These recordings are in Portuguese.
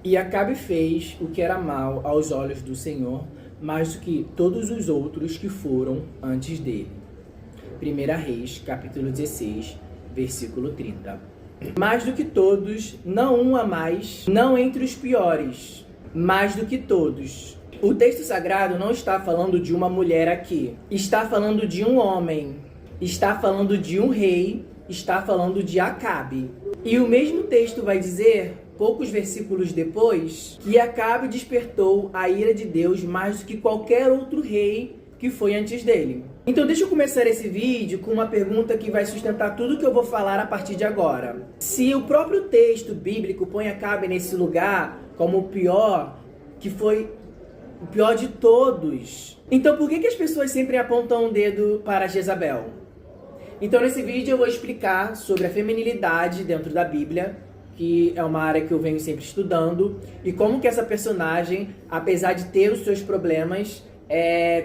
E Acabe fez o que era mal aos olhos do Senhor, mais do que todos os outros que foram antes dele. 1 Reis, capítulo 16, versículo 30. Mais do que todos, não um a mais, não entre os piores, mais do que todos. O texto sagrado não está falando de uma mulher aqui, está falando de um homem, está falando de um rei, está falando de Acabe. E o mesmo texto vai dizer, poucos versículos depois, que Acabe despertou a ira de Deus mais do que qualquer outro rei que foi antes dele. Então deixa eu começar esse vídeo com uma pergunta que vai sustentar tudo que eu vou falar a partir de agora. Se o próprio texto bíblico põe Acabe nesse lugar como o pior, que foi o pior de todos, então por que as pessoas sempre apontam um dedo para Jezabel? Então nesse vídeo eu vou explicar sobre a feminilidade dentro da Bíblia, que é uma área que eu venho sempre estudando, e como que essa personagem, apesar de ter os seus problemas,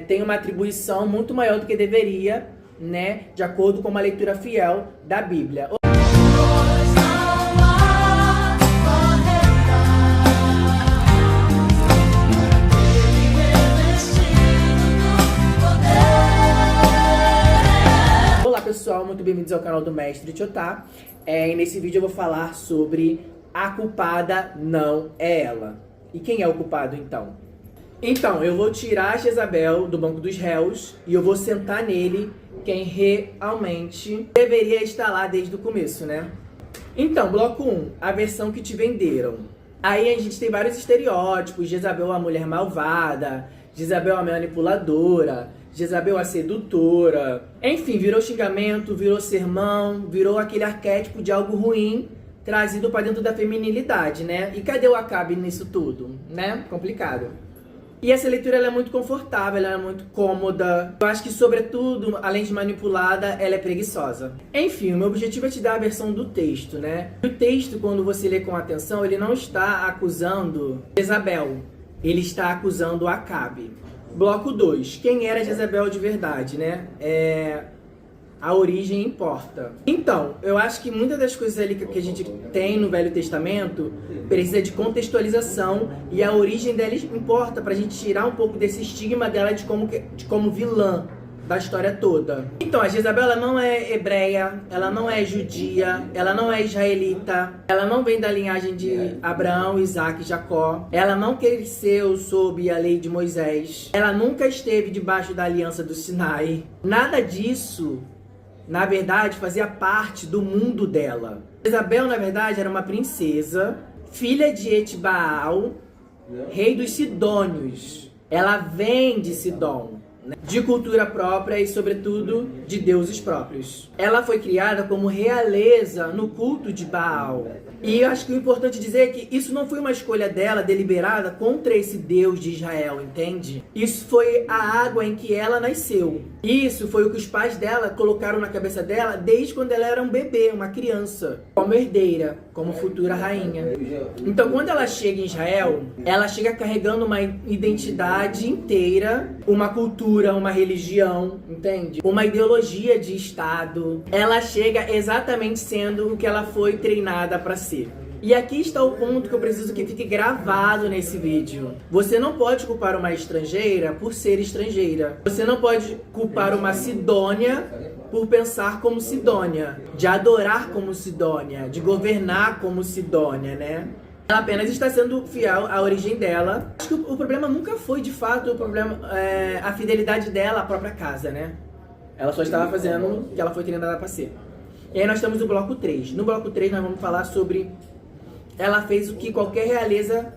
tem uma atribuição muito maior do que deveria, né, de acordo com uma leitura fiel da Bíblia. Olá pessoal, muito bem-vindos ao canal do Mestre Tchotá. E nesse vídeo eu vou falar sobre a culpada não é ela. E quem é o culpado então? Então, eu vou tirar a Jezabel do banco dos réus e eu vou sentar nele quem realmente deveria estar lá desde o começo, né? Então, bloco 1, a versão que te venderam. Aí a gente tem vários estereótipos: Jezabel a mulher malvada, Jezabel a manipuladora, Jezabel a sedutora. Enfim, virou xingamento, virou sermão, virou aquele arquétipo de algo ruim trazido para dentro da feminilidade, né? E cadê o Acabe nisso tudo, né? Complicado. E essa leitura ela é muito confortável, ela é muito cômoda. Eu acho que, sobretudo, além de manipulada, ela é preguiçosa. Enfim, o meu objetivo é te dar a versão do texto, né? O texto, quando você lê com atenção, ele não está acusando Jezabel, ele está acusando Acabe. Bloco 2. Quem era Jezabel de verdade, né? A origem importa. Então, eu acho que muitas das coisas ali que a gente tem no Velho Testamento precisa de contextualização, e a origem dela importa pra gente tirar um pouco desse estigma dela de como vilã da história toda. Então, a Jezabel ela não é hebreia, ela não é judia, ela não é israelita, ela não vem da linhagem de Abraão, Isaac e Jacó, ela não cresceu sob a lei de Moisés, ela nunca esteve debaixo da aliança do Sinai. Nada disso, na verdade, fazia parte do mundo dela. Jezabel, na verdade, era uma princesa, filha de Etbaal, rei dos Sidônios. Ela vem de Sidom, né? De cultura própria e, sobretudo, de deuses próprios. Ela foi criada como realeza no culto de Baal. E eu acho que o importante dizer é que isso não foi uma escolha dela deliberada contra esse Deus de Israel, entende? Isso foi a água em que ela nasceu. Isso foi o que os pais dela colocaram na cabeça dela desde quando ela era um bebê, uma criança, como herdeira, como futura rainha. Então, quando ela chega em Israel, ela chega carregando uma identidade inteira, uma cultura, uma religião, entende? Uma ideologia de Estado. Ela chega exatamente sendo o que ela foi treinada para ser. E aqui está o ponto que eu preciso que fique gravado nesse vídeo. Você não pode culpar uma estrangeira por ser estrangeira. Você não pode culpar uma Sidônia por pensar como Sidônia, de adorar como Sidônia, de governar como Sidônia, né? Ela apenas está sendo fiel à origem dela. Acho que o problema nunca foi, de fato, o problema a fidelidade dela à própria casa, né? Ela só estava fazendo o que ela foi treinada para ser. E aí nós estamos no bloco 3. No bloco 3 nós vamos falar sobre ela fez o que qualquer realeza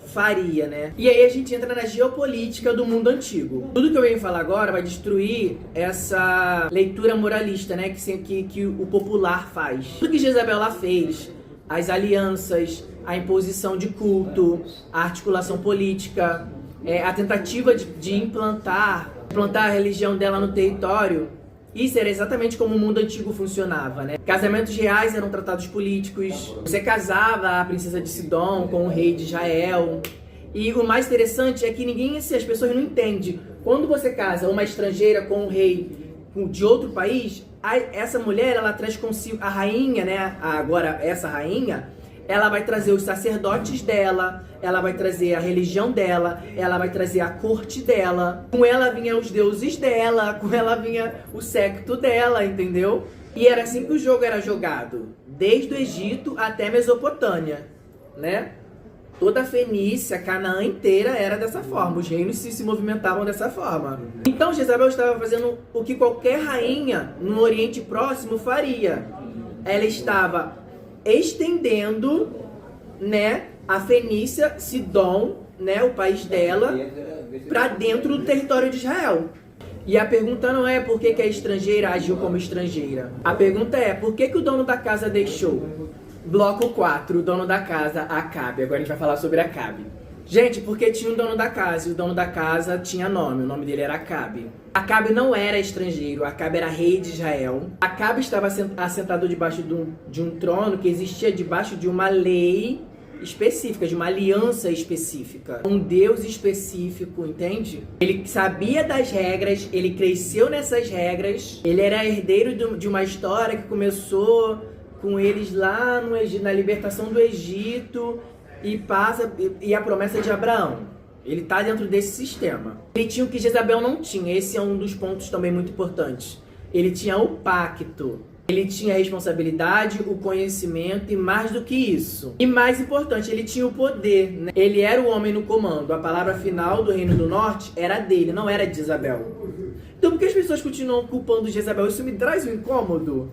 faria, né? E aí a gente entra na geopolítica do mundo antigo. Tudo que eu venho falar agora vai destruir essa leitura moralista, né? Que o popular faz. Tudo que Jezabel lá fez, as alianças, a imposição de culto, a articulação política, a tentativa de implantar a religião dela no território, isso era exatamente como o mundo antigo funcionava, né? Casamentos reais eram tratados políticos. Você casava a princesa de Sidom com o rei de Israel. E o mais interessante é que as pessoas não entendem. Quando você casa uma estrangeira com um rei de outro país, essa mulher, ela traz consigo a rainha, né? Agora, essa rainha, ela vai trazer os sacerdotes dela, ela vai trazer a religião dela, ela vai trazer a corte dela. Com ela vinha os deuses dela, com ela vinha o séquito dela, entendeu? E era assim que o jogo era jogado, desde o Egito até a Mesopotâmia, né? Toda a Fenícia, Canaã inteira era dessa forma, os reinos se movimentavam dessa forma. Então Jezabel estava fazendo o que qualquer rainha no Oriente Próximo faria. Ela estava estendendo, né, a Fenícia, Sidom, né, o país dela, para dentro do território de Israel. E a pergunta não é por que a estrangeira agiu como estrangeira. A pergunta é por que o dono da casa deixou? Bloco 4, o dono da casa, Acabe. Agora a gente vai falar sobre Acabe. Gente, porque tinha um dono da casa, e o dono da casa tinha nome, o nome dele era Acabe. Acabe não era estrangeiro, Acabe era rei de Israel. Acabe estava assentado debaixo de um trono que existia debaixo de uma lei específica, de uma aliança específica. Um Deus específico, entende? Ele sabia das regras, ele cresceu nessas regras, ele era herdeiro de uma história que começou com eles lá no Egito, na libertação do Egito e a promessa de Abraão. Ele está dentro desse sistema. Ele tinha o que Jezabel não tinha. Esse é um dos pontos também muito importantes. Ele tinha o pacto. Ele tinha a responsabilidade, o conhecimento e mais do que isso. E mais importante, ele tinha o poder, né? Ele era o homem no comando. A palavra final do Reino do Norte era dele, não era de Jezabel. Então por que as pessoas continuam culpando Jezabel? Isso me traz um incômodo.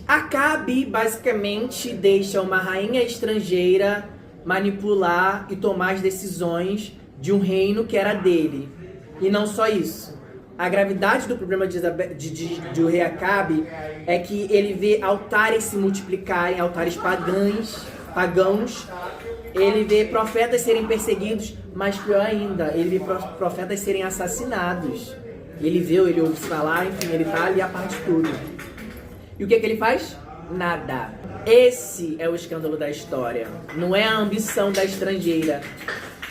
Acabe basicamente deixa uma rainha estrangeira manipular e tomar as decisões de um reino que era dele. E não só isso. A gravidade do problema de rei Acabe é que ele vê altares se multiplicarem, altares pagãos. Ele vê profetas serem perseguidos, mas pior ainda, ele vê profetas serem assassinados. Ele ouve falar, enfim, ele tá ali a parte de tudo. E o que ele faz? Nada. Esse é o escândalo da história. Não é a ambição da estrangeira.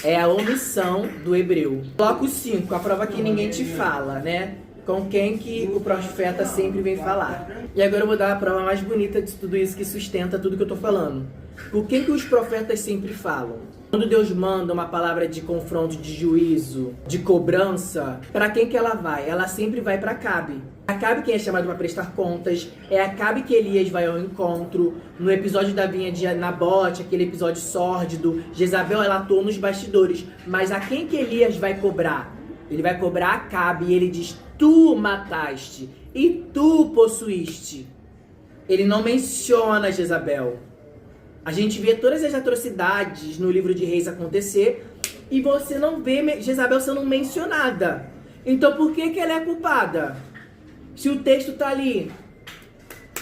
É a omissão do hebreu. Bloco 5, a prova que ninguém te fala, né? Com quem que o profeta sempre vem falar. E agora eu vou dar a prova mais bonita de tudo isso que sustenta tudo que eu tô falando. Por que os profetas sempre falam? Quando Deus manda uma palavra de confronto, de juízo, de cobrança, para quem que ela vai? Ela sempre vai para Acabe. Acabe quem é chamado para prestar contas, é Acabe que Elias vai ao encontro. No episódio da vinha de Nabote, aquele episódio sórdido, Jezabel ela atuou nos bastidores. Mas a quem que Elias vai cobrar? Ele vai cobrar Acabe e ele diz, tu mataste e tu possuíste. Ele não menciona Jezabel. A gente vê todas as atrocidades no livro de Reis acontecer e você não vê Jezabel sendo mencionada. Então por que ela é culpada? Se o texto tá ali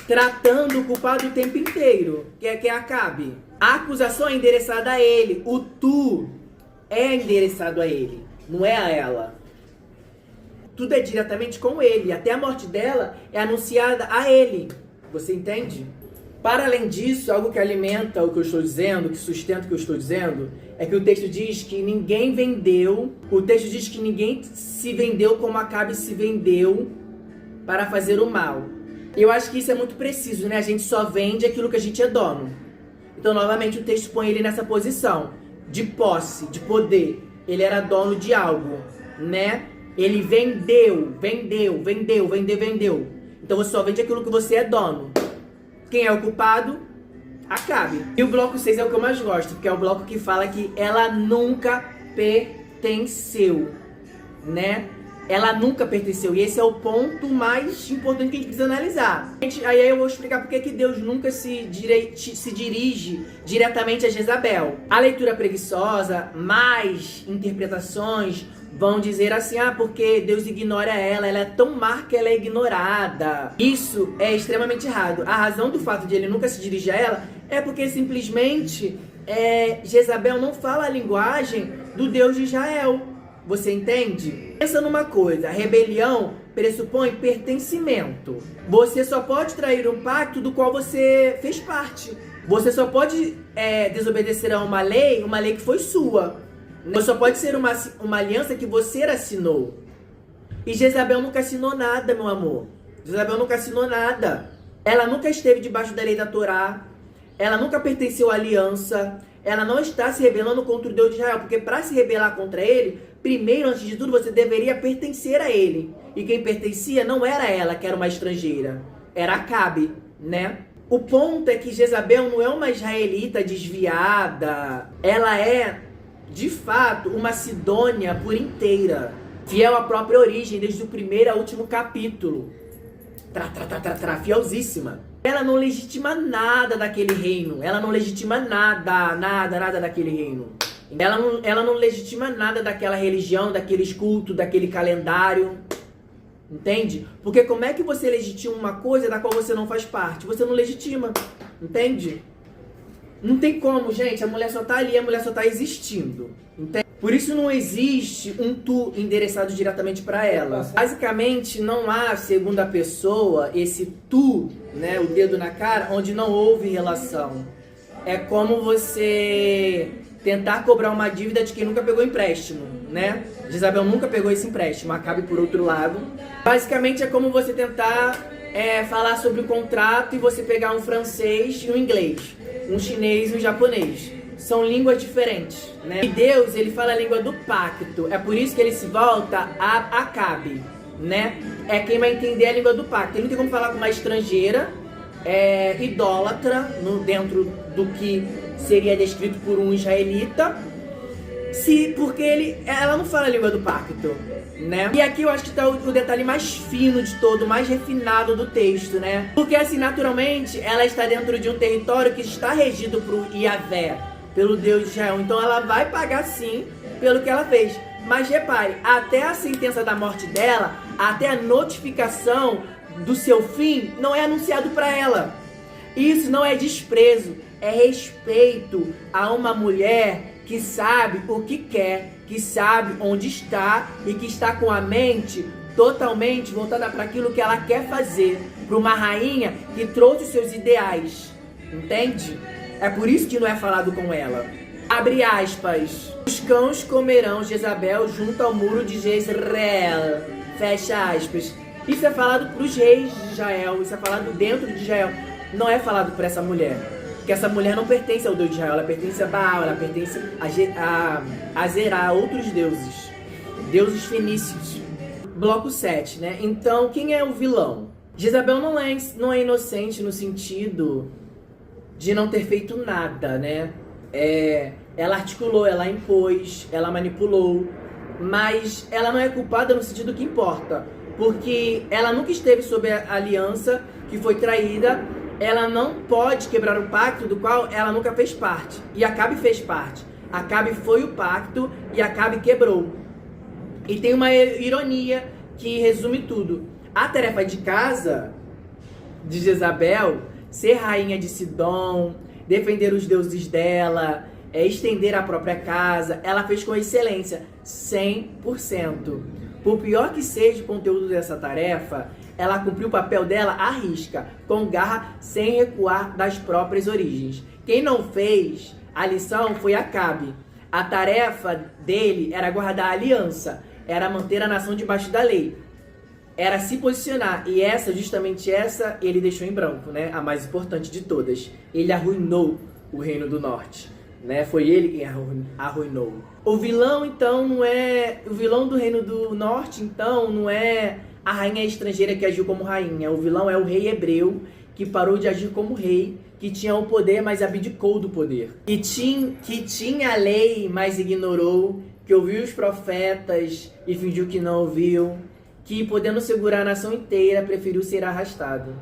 tratando o culpado o tempo inteiro, que é Acabe. A acusação é endereçada a ele. O tu é endereçado a ele, não é a ela. Tudo é diretamente com ele. Até a morte dela é anunciada a ele. Você entende? Para além disso, algo que alimenta o que eu estou dizendo, que sustenta o que eu estou dizendo, é que o texto diz que ninguém vendeu, o texto diz que ninguém se vendeu como Acabe se vendeu para fazer o mal. Eu acho que isso é muito preciso, né? A gente só vende aquilo que a gente é dono. Então, novamente, o texto põe ele nessa posição de posse, de poder. Ele era dono de algo, né? Ele vendeu. Então, você só vende aquilo que você é dono. Quem é o culpado? Acabe. E o bloco 6 é o que eu mais gosto, porque é o bloco que fala que ela nunca pertenceu, né? Ela nunca pertenceu. E esse é o ponto mais importante que a gente precisa analisar. Aí eu vou explicar porque que Deus nunca se dirige diretamente a Jezabel. A leitura preguiçosa, mais interpretações, vão dizer assim, porque Deus ignora ela é tão má que ela é ignorada. Isso é extremamente errado. A razão do fato de ele nunca se dirigir a ela é porque simplesmente Jezabel não fala a linguagem do Deus de Israel. Você entende? Pensa numa coisa, a rebelião pressupõe pertencimento. Você só pode trair um pacto do qual você fez parte. Você só pode desobedecer a uma lei que foi sua. Você só pode ser uma aliança que você assinou. E Jezabel nunca assinou nada, meu amor. Jezabel nunca assinou nada. Ela nunca esteve debaixo da lei da Torá. ela nunca pertenceu à aliança, ela não está se rebelando contra o Deus de Israel, porque para se rebelar contra ele, primeiro, antes de tudo, você deveria pertencer a ele. E quem pertencia não era ela, que era uma estrangeira, era Acabe, né? O ponto é que Jezabel não é uma israelita desviada, ela é, de fato, uma Sidônia por inteira, fiel à própria origem, desde o primeiro ao último capítulo. Fielzíssima. Ela não legitima nada daquele reino. Ela não legitima nada daquele reino. Ela não legitima nada daquela religião, daqueles cultos, daquele calendário. Entende? Porque como é que você legitima uma coisa da qual você não faz parte? Você não legitima. Entende? Não tem como, gente. A mulher só tá ali, a mulher só tá existindo. Entende? Por isso não existe um tu endereçado diretamente para ela. Basicamente, não há segunda pessoa esse tu, né, o dedo na cara, onde não houve relação. É como você tentar cobrar uma dívida de quem nunca pegou empréstimo, né? Jezabel nunca pegou esse empréstimo, Acabe por outro lado. Basicamente é como você tentar falar sobre o contrato e você pegar um francês e um inglês, um chinês e um japonês. São línguas diferentes, né? E Deus, ele fala a língua do pacto. É por isso que ele se volta a Acabe, né? É quem vai entender a língua do pacto. Ele não tem como falar com uma estrangeira, idólatra, dentro do que seria descrito por um israelita, porque ela não fala a língua do pacto, né? E aqui eu acho que está o detalhe mais fino de todo, mais refinado do texto, né? Porque assim, naturalmente, ela está dentro de um território que está regido por Yahvé, pelo Deus de Israel. Então ela vai pagar sim pelo que ela fez. Mas repare, até a sentença da morte dela, até a notificação do seu fim, não é anunciado para ela. Isso não é desprezo, é respeito a uma mulher que sabe o que quer, que sabe onde está e que está com a mente totalmente voltada para aquilo que ela quer fazer, para uma rainha que trouxe os seus ideais, entende? É por isso que não é falado com ela. Abre aspas. Os cães comerão Jezabel junto ao muro de Jezreel. Fecha aspas. Isso é falado para os reis de Israel. Isso é falado dentro de Israel. Não é falado para essa mulher. Porque essa mulher não pertence ao Deus de Israel. Ela pertence a Baal. Ela pertence a Zerá, a outros deuses. Deuses fenícios. Bloco 7, né? Então, quem é o vilão? Jezabel não é inocente no sentido de não ter feito nada, né? Ela articulou, ela impôs, ela manipulou, mas ela não é culpada no sentido que importa, porque ela nunca esteve sob a aliança que foi traída, ela não pode quebrar um pacto do qual ela nunca fez parte, e Acabe fez parte. Acabe foi o pacto e Acabe quebrou. E tem uma ironia que resume tudo. A tarefa de casa de Jezabel, ser rainha de Sidom, defender os deuses dela, estender a própria casa, ela fez com excelência, 100%. Por pior que seja o conteúdo dessa tarefa, ela cumpriu o papel dela à risca, com garra, sem recuar das próprias origens. Quem não fez a lição foi Acabe. A tarefa dele era guardar a aliança, era manter a nação debaixo da lei, era se posicionar, e justamente essa, ele deixou em branco, né? A mais importante de todas. Ele arruinou o Reino do Norte, né? Foi ele quem arruinou. O vilão, então, o vilão do Reino do Norte, então, não é a rainha estrangeira que agiu como rainha. O vilão é o rei hebreu, que parou de agir como rei, que tinha o poder, mas abdicou do poder. Que tinha a lei, mas ignorou, que ouviu os profetas e fingiu que não ouviu, que, podendo segurar a nação inteira, preferiu ser arrastado.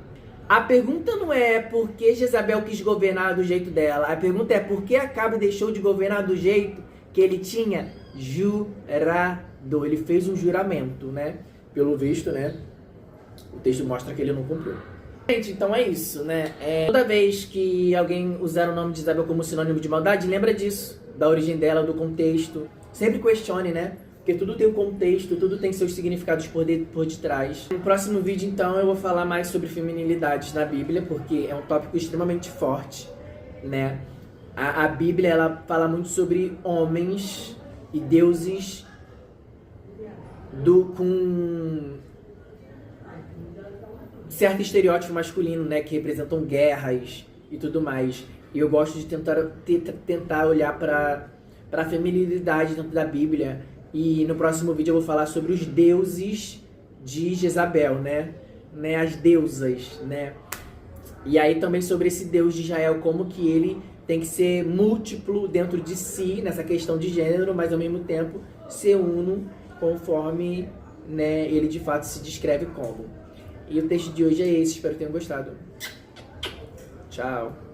A pergunta não é por que Jezabel quis governar do jeito dela. A pergunta é por que Acabe deixou de governar do jeito que ele tinha jurado. Ele fez um juramento, né? Pelo visto, né? O texto mostra que ele não cumpriu. Gente, então é isso, né? Toda vez que alguém usar o nome de Jezabel como sinônimo de maldade, lembra disso. Da origem dela, do contexto. Sempre questione, né? Porque tudo tem um contexto, tudo tem seus significados por detrás. No próximo vídeo, então, eu vou falar mais sobre feminilidades na Bíblia, porque é um tópico extremamente forte, né? A Bíblia, ela fala muito sobre homens e deuses com certo estereótipo masculino, né? Que representam guerras e tudo mais. E eu gosto de tentar olhar para a feminilidade dentro da Bíblia. E no próximo vídeo eu vou falar sobre os deuses de Jezabel, né? As deusas, né? E aí também sobre esse Deus de Israel, como que ele tem que ser múltiplo dentro de si, nessa questão de gênero, mas ao mesmo tempo ser uno, conforme, né, ele de fato se descreve como. E o texto de hoje é esse, espero que tenham gostado. Tchau!